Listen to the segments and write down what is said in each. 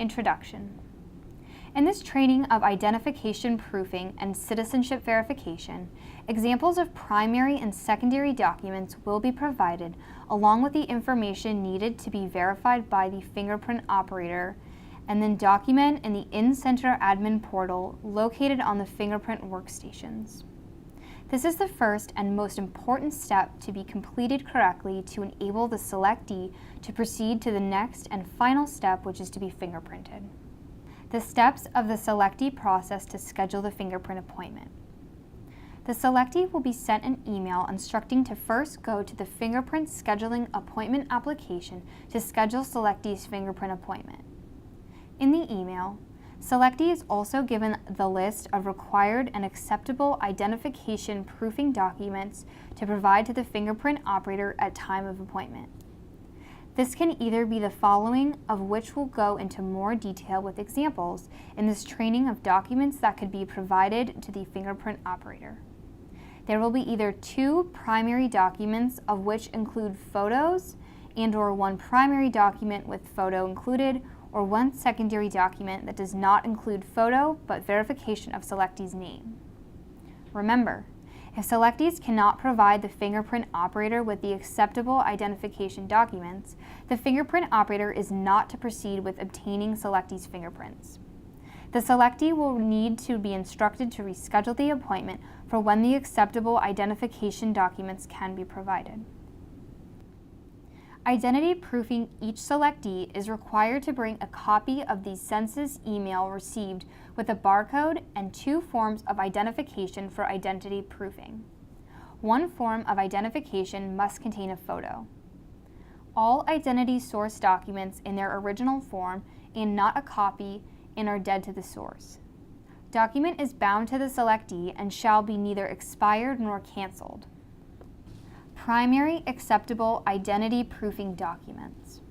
Introduction. In this training of identification proofing and citizenship verification, examples of primary and secondary documents will be provided along with the information needed to be verified by the fingerprint operator, and then document in the in-center admin portal located on the fingerprint workstations. This is the first and most important step to be completed correctly to enable the selectee to proceed to the next and final step, which is to be fingerprinted. The steps of the selectee process to schedule the fingerprint appointment. The selectee will be sent an email instructing to first go to the fingerprint scheduling appointment application to schedule selectee's fingerprint appointment. In the email, selectee is also given the list of required and acceptable identification proofing documents to provide to the fingerprint operator at time of appointment. This can either be the following, of which will go into more detail with examples in this training of documents that could be provided to the fingerprint operator. There will be either 2 primary documents, of which include photos, and/or 1 primary document with photo included, or 1 secondary document that does not include photo but verification of selectee's name. Remember, if selectees cannot provide the fingerprint operator with the acceptable identification documents, the fingerprint operator is not to proceed with obtaining selectee's fingerprints. The selectee will need to be instructed to reschedule the appointment for when the acceptable identification documents can be provided. Identity proofing each selectee is required to bring a copy of the census email received with a barcode and 2 forms of identification for identity proofing. 1 form of identification must contain a photo. All identity source documents in their original form and not a copy and are dead to the source. Document is bound to the selectee and shall be neither expired nor canceled. Primary acceptable identity proofing documents.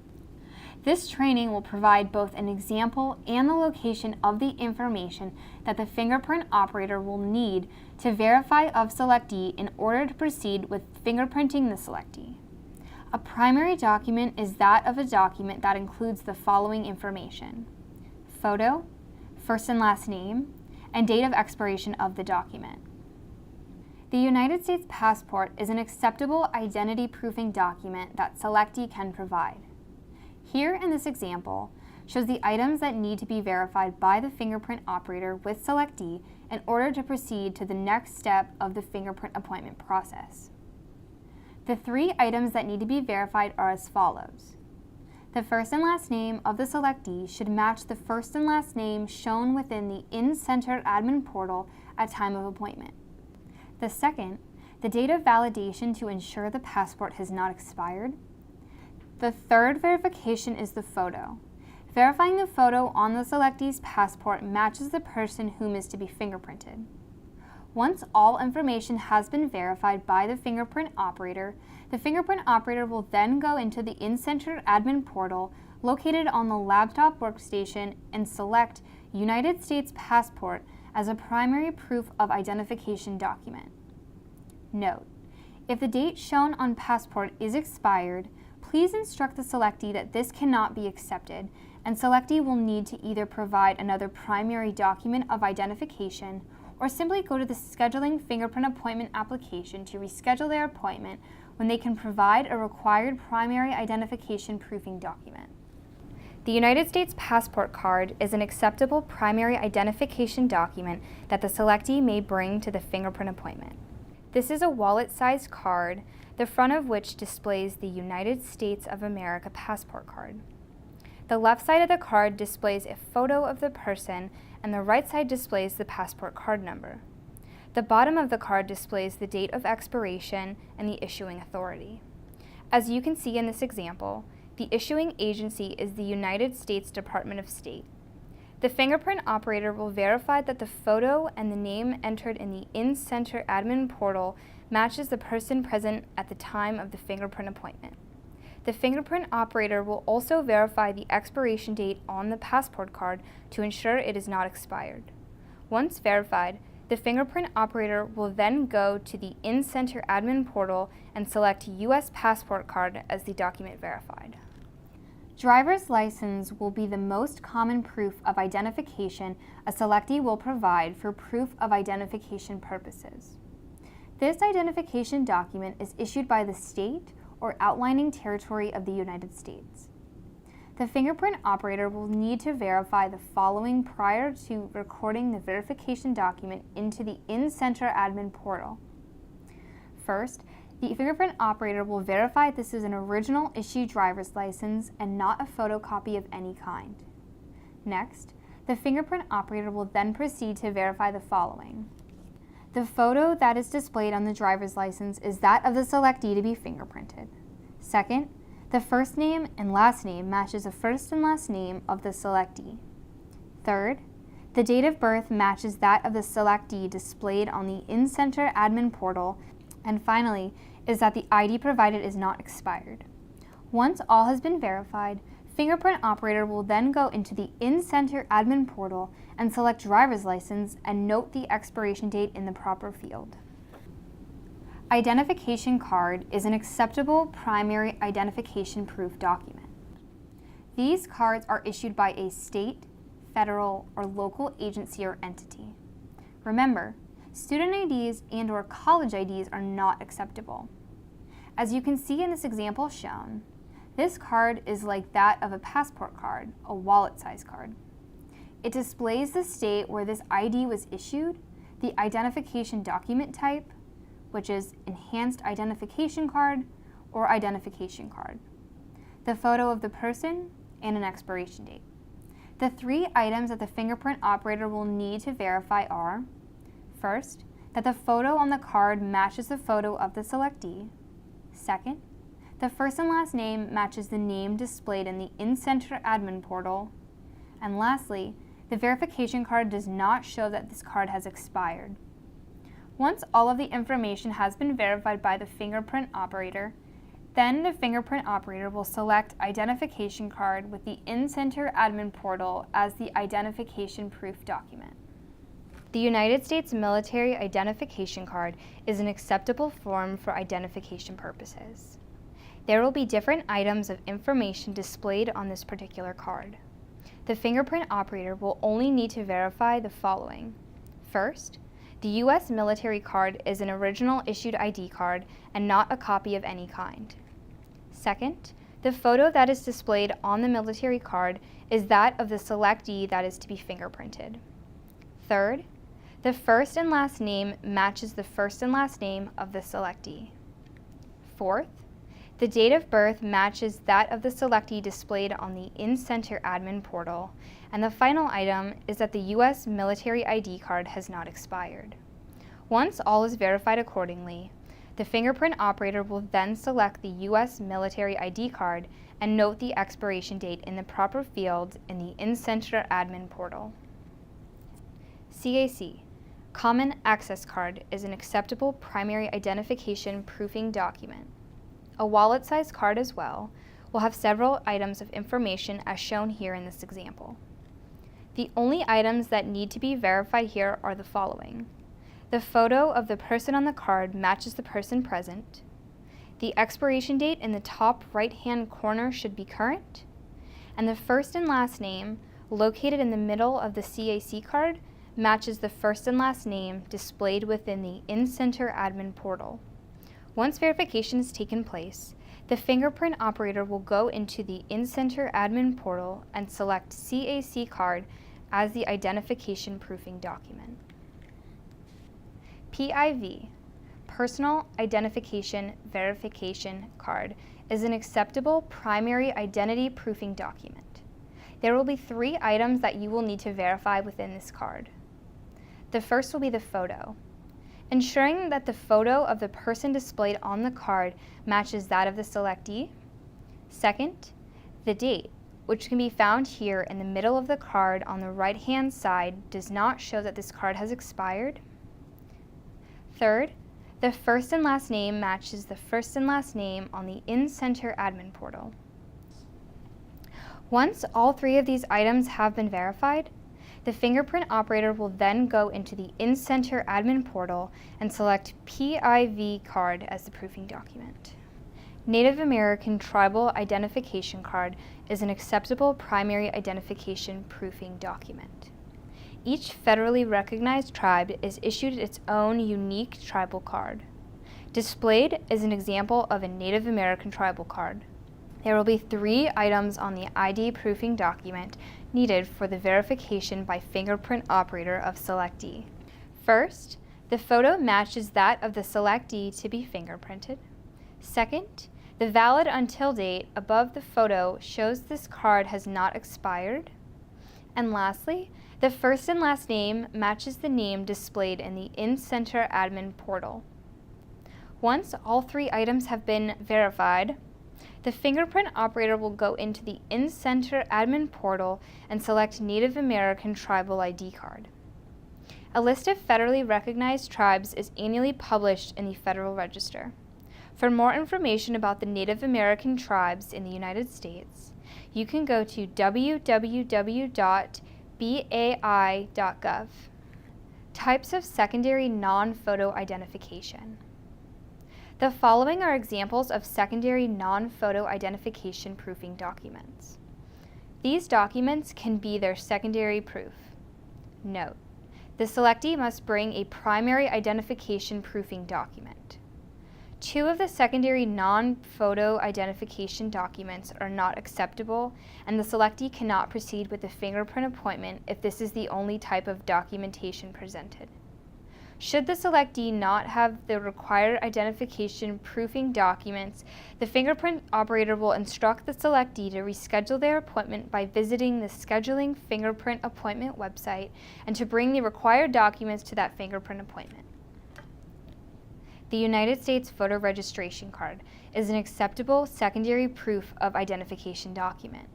This training will provide both an example and the location of the information that the fingerprint operator will need to verify of selectee in order to proceed with fingerprinting the selectee. A primary document is that of a document that includes the following information: photo, first and last name, and date of expiration of the document. The United States passport is an acceptable identity proofing document that selectee can provide. Here in this example shows the items that need to be verified by the fingerprint operator with selectee in order to proceed to the next step of the fingerprint appointment process. The 3 items that need to be verified are as follows. The first and last name of the selectee should match the first and last name shown within the in-center admin portal at time of appointment. The second, the date of validation to ensure the passport has not expired. The third verification is the photo. Verifying the photo on the selectee's passport matches the person whom is to be fingerprinted. Once all information has been verified by the fingerprint operator will then go into the in-center admin portal located on the laptop workstation and select United States Passport as a primary proof of identification document. Note: if the date shown on passport is expired, please instruct the selectee that this cannot be accepted, and selectee will need to either provide another primary document of identification or simply go to the scheduling fingerprint appointment application to reschedule their appointment when they can provide a required primary identification proofing document. The United States passport card is an acceptable primary identification document that the selectee may bring to the fingerprint appointment. This is a wallet-sized card, the front of which displays the United States of America passport card. The left side of the card displays a photo of the person, and the right side displays the passport card number. The bottom of the card displays the date of expiration and the issuing authority. As you can see in this example, the issuing agency is the United States Department of State. The fingerprint operator will verify that the photo and the name entered in the in-center admin portal matches the person present at the time of the fingerprint appointment. The fingerprint operator will also verify the expiration date on the passport card to ensure it is not expired. Once verified, the fingerprint operator will then go to the in-center admin portal and select U.S. passport card as the document verified. Driver's license will be the most common proof of identification a selectee will provide for proof of identification purposes. This identification document is issued by the state or outlining territory of the United States. The fingerprint operator will need to verify the following prior to recording the verification document into the in-center admin portal. First, the fingerprint operator will verify this is an original issued driver's license and not a photocopy of any kind. Next, the fingerprint operator will then proceed to verify the following. The photo that is displayed on the driver's license is that of the selectee to be fingerprinted. Second, the first name and last name matches the first and last name of the selectee. Third, the date of birth matches that of the selectee displayed on the in-center admin portal. And finally, is that the ID provided is not expired. Once all has been verified, fingerprint operator will then go into the in-center admin portal and select driver's license and note the expiration date in the proper field. Identification card is an acceptable primary identification proof document. These cards are issued by a state, federal, or local agency or entity. Remember, student IDs and/or college IDs are not acceptable. As you can see in this example shown, this card is like that of a passport card, a wallet-size card. It displays the state where this ID was issued, the identification document type, which is Enhanced Identification Card or Identification Card, the photo of the person, and an expiration date. The three items that the fingerprint operator will need to verify are: first, that the photo on the card matches the photo of the selectee. Second, the first and last name matches the name displayed in the in-center admin portal. And lastly, the verification card does not show that this card has expired. Once all of the information has been verified by the fingerprint operator, then the fingerprint operator will select identification card with the in-center admin portal as the identification proof document. The United States Military Identification Card is an acceptable form for identification purposes. There will be different items of information displayed on this particular card. The fingerprint operator will only need to verify the following. First, the U.S. military card is an original issued ID card and not a copy of any kind. Second, the photo that is displayed on the military card is that of the selectee that is to be fingerprinted. Third, the first and last name matches the first and last name of the selectee. Fourth, the date of birth matches that of the selectee displayed on the in-center admin portal. And the final item is that the U.S. military ID card has not expired. Once all is verified accordingly, the fingerprint operator will then select the U.S. military ID card and note the expiration date in the proper field in the in-center admin portal. CAC, Common Access Card, is an acceptable primary identification proofing document. A wallet-sized card as well will have several items of information as shown here in this example. The only items that need to be verified here are the following. The photo of the person on the card matches the person present. The expiration date in the top right-hand corner should be current. And the first and last name, located in the middle of the CAC card, matches the first and last name displayed within the in-center admin portal. Once verification has taken place, the fingerprint operator will go into the in-center admin portal and select CAC card as the identification proofing document. PIV, Personal Identification Verification Card, is an acceptable primary identity proofing document. There will be three items that you will need to verify within this card. The first will be the photo. Ensuring that the photo of the person displayed on the card matches that of the selectee. Second, the date, which can be found here in the middle of the card on the right-hand side, does not show that this card has expired. Third, the first and last name matches the first and last name on the in-center admin portal. Once all three of these items have been verified, the fingerprint operator will then go into the in-center admin portal and select PIV card as the proofing document. Native American Tribal Identification Card is an acceptable primary identification proofing document. Each federally recognized tribe is issued its own unique tribal card. Displayed is an example of a Native American tribal card. There will be 3 items on the ID proofing document needed for the verification by fingerprint operator of selectee. First, the photo matches that of the selectee to be fingerprinted. Second, the valid until date above the photo shows this card has not expired. And lastly, the first and last name matches the name displayed in the in-center admin portal. Once all 3 items have been verified, the fingerprint operator will go into the in-center admin portal and select Native American Tribal ID card. A list of federally recognized tribes is annually published in the Federal Register. For more information about the Native American tribes in the United States, you can go to www.bai.gov. Types of secondary non-photo identification. The following are examples of secondary non-photo identification proofing documents. These documents can be their secondary proof. Note: the selectee must bring a primary identification proofing document. 2 of the secondary non-photo identification documents are not acceptable, and the selectee cannot proceed with the fingerprint appointment if this is the only type of documentation presented. Should the selectee not have the required identification proofing documents, the fingerprint operator will instruct the selectee to reschedule their appointment by visiting the Scheduling Fingerprint Appointment website and to bring the required documents to that fingerprint appointment. The United States Voter Registration Card is an acceptable secondary proof of identification document.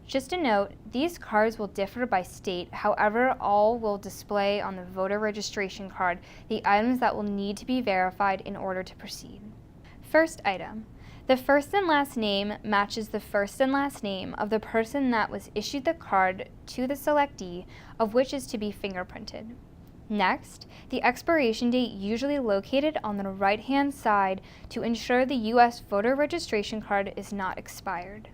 Just a note, these cards will differ by state, however, all will display on the voter registration card the items that will need to be verified in order to proceed. First item, the first and last name matches the first and last name of the person that was issued the card to the selectee, of which is to be fingerprinted. Next, the expiration date usually located on the right-hand side to ensure the U.S. voter registration card is not expired.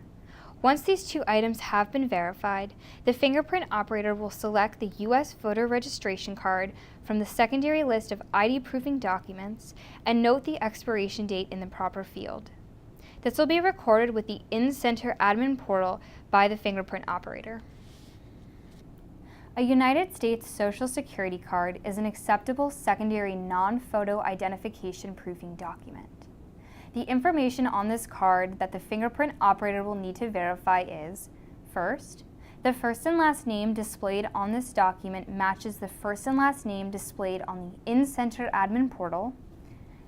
Once these 2 items have been verified, the fingerprint operator will select the U.S. voter registration card from the secondary list of ID proofing documents and note the expiration date in the proper field. This will be recorded with the in-center admin portal by the fingerprint operator. A United States Social Security card is an acceptable secondary non-photo identification proofing document. The information on this card that the fingerprint operator will need to verify is, first, the first and last name displayed on this document matches the first and last name displayed on the in-center admin portal.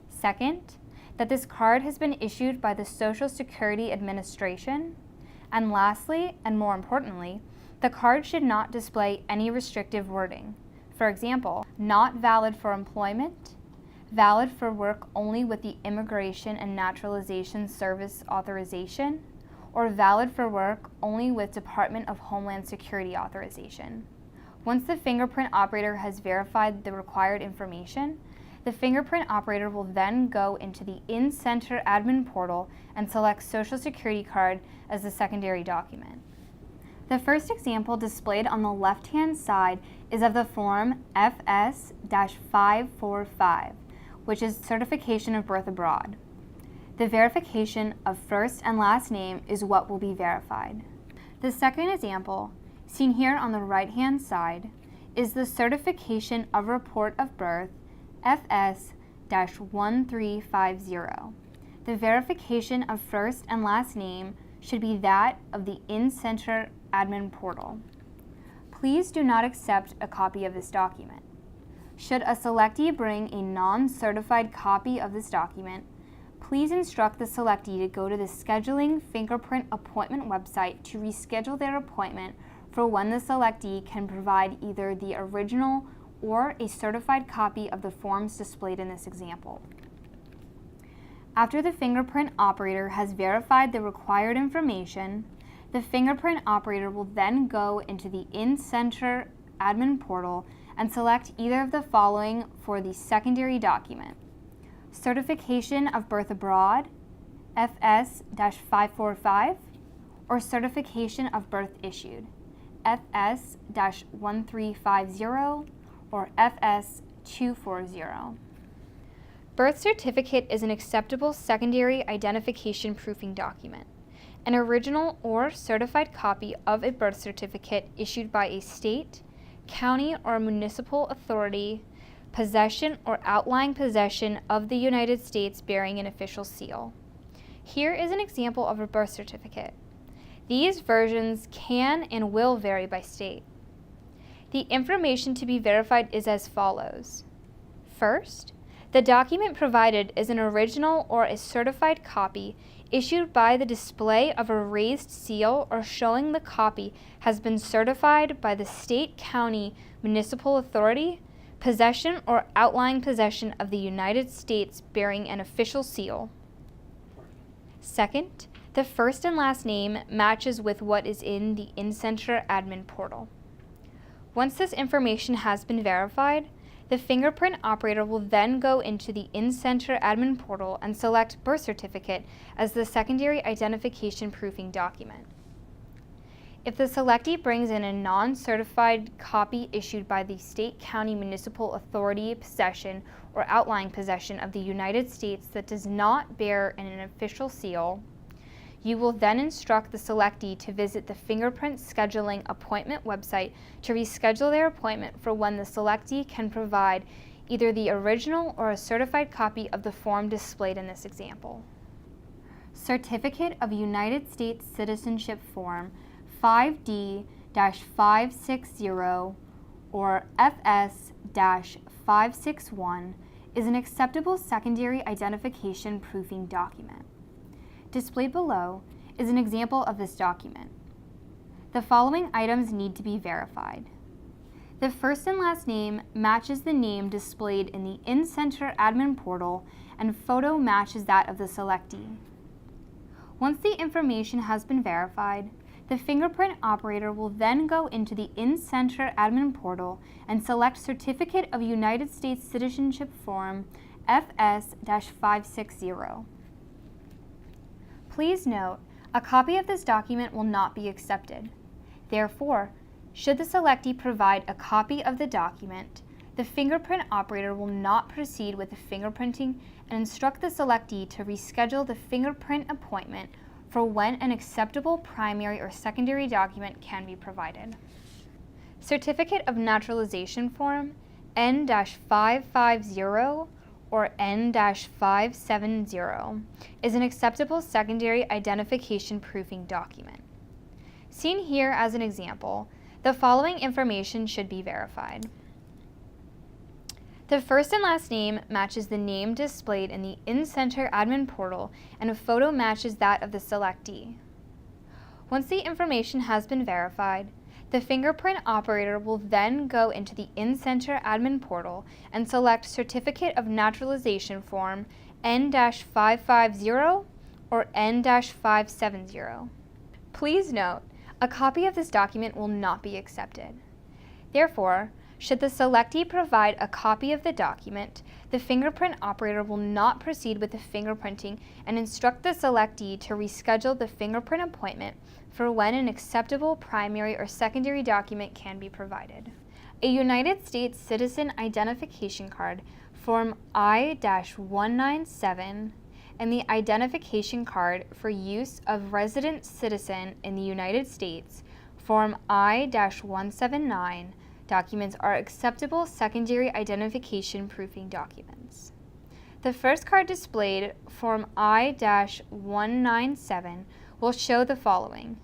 Second, that this card has been issued by the Social Security Administration. And lastly, and more importantly, the card should not display any restrictive wording. For example, not valid for employment, valid for work only with the Immigration and Naturalization Service authorization, or valid for work only with Department of Homeland Security authorization. Once the fingerprint operator has verified the required information, the fingerprint operator will then go into the in-center admin portal and select Social Security card as the secondary document. The first example displayed on the left-hand side is of the form FS-545, which is certification of birth abroad. The verification of first and last name is what will be verified. The second example, seen here on the right-hand side, is the certification of report of birth FS-1350. The verification of first and last name should be that of the in-center admin portal. Please do not accept a copy of this document. Should a selectee bring a non-certified copy of this document, please instruct the selectee to go to the Scheduling Fingerprint Appointment website to reschedule their appointment for when the selectee can provide either the original or a certified copy of the forms displayed in this example. After the fingerprint operator has verified the required information, the fingerprint operator will then go into the in-center admin portal and select either of the following for the secondary document: certification of birth abroad, FS-545, or certification of birth issued, FS-1350 or FS-240. Birth certificate is an acceptable secondary identification proofing document. An original or certified copy of a birth certificate issued by a state, county, or municipal authority, possession or outlying possession of the United States bearing an official seal. Here is an example of a birth certificate. These versions can and will vary by state. The information to be verified is as follows. First, the document provided is an original or a certified copy issued by the display of a raised seal or showing the copy has been certified by the state, county, municipal authority, possession or outlying possession of the United States bearing an official seal. Second, the first and last name matches with what is in the in-center admin portal. Once this information has been verified, the fingerprint operator will then go into the in-center admin portal and select birth certificate as the secondary identification proofing document. If the selectee brings in a non-certified copy issued by the state, county, municipal authority, possession, or outlying possession of the United States that does not bear an official seal, you will then instruct the selectee to visit the fingerprint scheduling appointment website to reschedule their appointment for when the selectee can provide either the original or a certified copy of the form displayed in this example. Certificate of United States Citizenship Form 5D-560 or FS-561 is an acceptable secondary identification proofing document. Displayed below is an example of this document. The following items need to be verified. The first and last name matches the name displayed in the in-center admin portal and photo matches that of the selectee. Once the information has been verified, the fingerprint operator will then go into the in-center admin portal and select Certificate of United States Citizenship Form FS-560. Please note, a copy of this document will not be accepted. Therefore, should the selectee provide a copy of the document, the fingerprint operator will not proceed with the fingerprinting and instruct the selectee to reschedule the fingerprint appointment for when an acceptable primary or secondary document can be provided. Certificate of Naturalization Form N-550 or N-570 is an acceptable secondary identification proofing document. Seen here as an example, the following information should be verified. The first and last name matches the name displayed in the in-center admin portal and a photo matches that of the selectee. Once the information has been verified, the fingerprint operator will then go into the in-center admin portal and select Certificate of Naturalization Form N-550 or N-570. Please note, a copy of this document will not be accepted. Therefore, should the selectee provide a copy of the document, the fingerprint operator will not proceed with the fingerprinting and instruct the selectee to reschedule the fingerprint appointment for when an acceptable primary or secondary document can be provided. A United States Citizen Identification Card, Form I-197, and the Identification Card for use of resident citizen in the United States, Form I-179, documents are acceptable secondary identification proofing documents. The first card displayed, Form I-197, will show the following: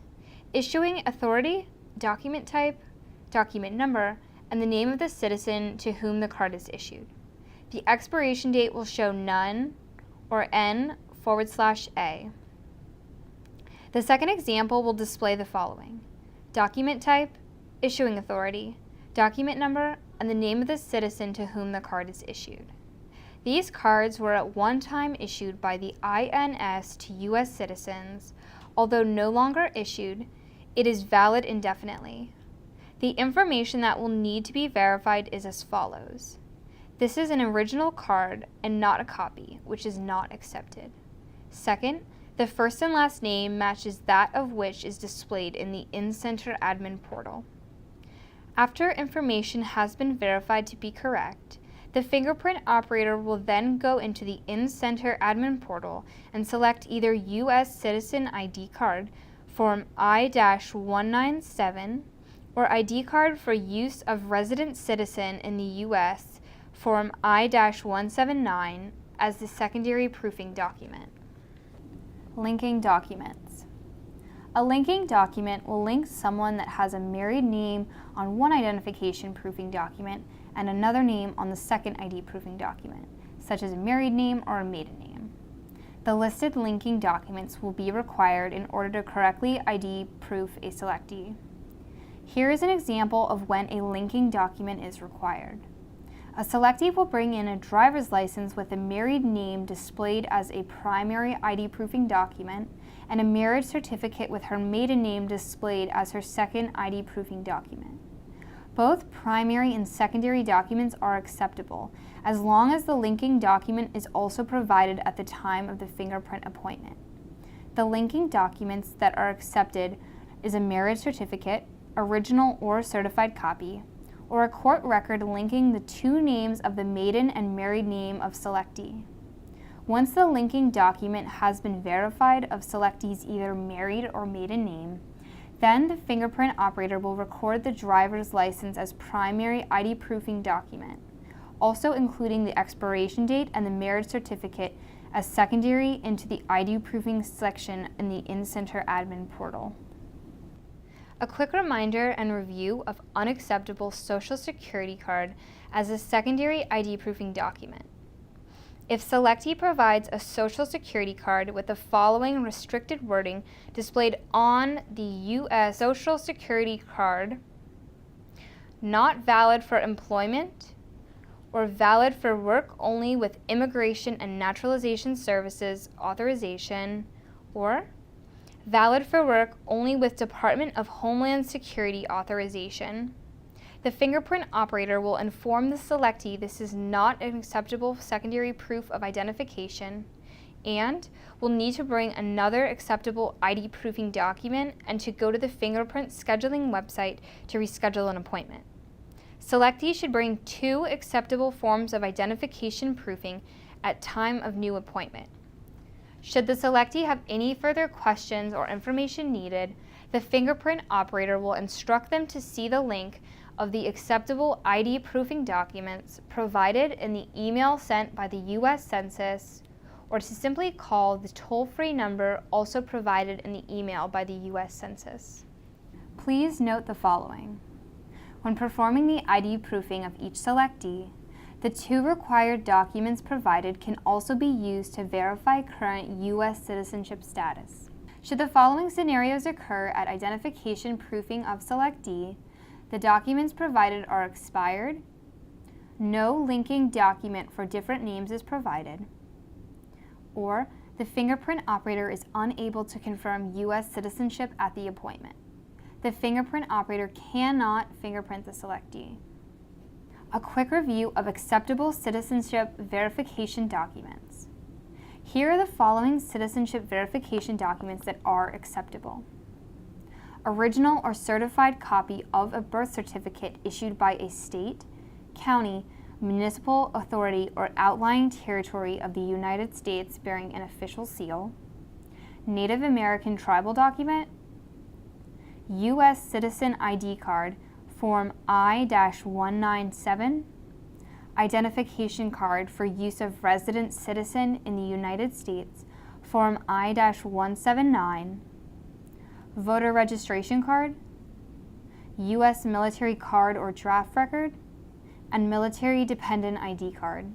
issuing authority, document type, document number, and the name of the citizen to whom the card is issued. The expiration date will show none or N/A. The second example will display the following: document type, issuing authority, document number, and the name of the citizen to whom the card is issued. These cards were at one time issued by the INS to U.S. citizens. Although no longer issued, it is valid indefinitely. The information that will need to be verified is as follows. This is an original card and not a copy, which is not accepted. Second, The first and last name matches that of which is displayed in the in-center admin portal. After information has been verified to be correct, the fingerprint operator will then go into the in-center admin portal and select either U.S. Citizen ID card, Form I-197, or ID card for use of resident citizen in the U.S., Form I-179, as the secondary proofing document. Linking documents. A linking document will link someone that has a married name on one identification proofing document and another name on the second ID proofing document, such as a married name or a maiden name. The listed linking documents will be required in order to correctly ID proof a selectee. Here is an example of when a linking document is required. A selectee will bring in a driver's license with a married name displayed as a primary ID proofing document and a marriage certificate with her maiden name displayed as her second ID proofing document. Both primary and secondary documents are acceptable, as long as the linking document is also provided at the time of the fingerprint appointment. The linking documents that are accepted is a marriage certificate, original or certified copy, or a court record linking the two names of the maiden and married name of selectee. Once the linking document has been verified of selectee's either married or maiden name, then the fingerprint operator will record the driver's license as primary ID proofing document, also including the expiration date and the marriage certificate as secondary into the ID proofing section in the in-center admin portal. A quick reminder and review of unacceptable Social Security card as a secondary ID proofing document. If selectee provides a Social Security card with the following restricted wording displayed on the U.S. Social Security card, not valid for employment, or valid for work only with Immigration and Naturalization Services authorization, or valid for work only with Department of Homeland Security authorization, the fingerprint operator will inform the selectee this is not an acceptable secondary proof of identification and will need to bring another acceptable ID proofing document and to go to the fingerprint scheduling website to reschedule an appointment. Selectee should bring 2 acceptable forms of identification proofing at time of new appointment. Should the selectee have any further questions or information needed, the fingerprint operator will instruct them to see the link of the acceptable ID proofing documents provided in the email sent by the U.S. Census, or to simply call the toll-free number also provided in the email by the U.S. Census. Please note the following. When performing the ID proofing of each selectee, the 2 required documents provided can also be used to verify current U.S. citizenship status. Should the following scenarios occur at identification proofing of selectee, the documents provided are expired, no linking document for different names is provided, or the fingerprint operator is unable to confirm U.S. citizenship at the appointment. The fingerprint operator cannot fingerprint the selectee. A quick review of acceptable citizenship verification documents. Here are the following citizenship verification documents that are acceptable. Original or certified copy of a birth certificate issued by a state, county, municipal authority, or outlying territory of the United States bearing an official seal. Native American tribal document. U.S. Citizen ID card, Form I-197. Identification card for use of resident citizen in the United States, Form I-179. Voter registration card, U.S. military card or draft record, and military dependent ID card.